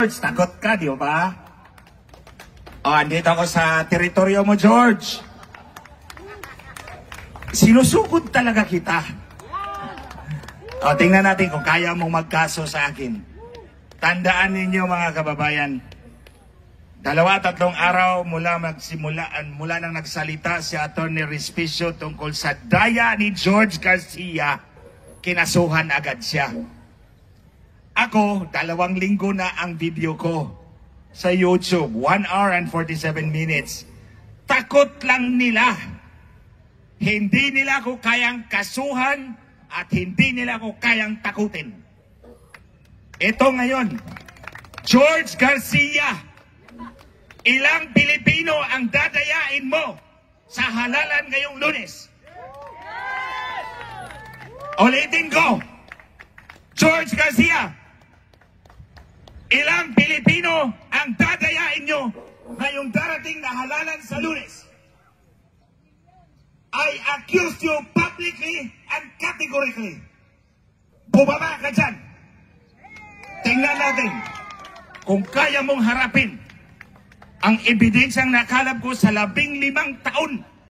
George, takot ka, di ba? O, andito ako sa teritoryo mo, George. Sinusugod talaga kita. O, tingnan natin kung kaya mong magkaso sa akin. Tandaan ninyo, mga kababayan, 2-3 araw mula nang nagsalita si Atty. Respicio tungkol sa daya ni George Garcia, kinasuhan agad siya. Ako, 2 linggo na ang video ko sa YouTube, 1 hour and 47 minutes. Takot lang nila. Hindi nila ako kayang kasuhan at hindi nila ako kayang takutin. Ito ngayon, George Garcia, ilang Pilipino ang dadayain mo sa halalan ngayong Lunes? Ulitin ko, George Garcia, ilang Pilipino ang dadayain nyo ngayong darating na halalan sa Lunes? I accuse you publicly and categorically. Bumaba ka dyan. Tingnan natin kung kaya mong harapin ang ebidensyang nakalap ko sa 15 taon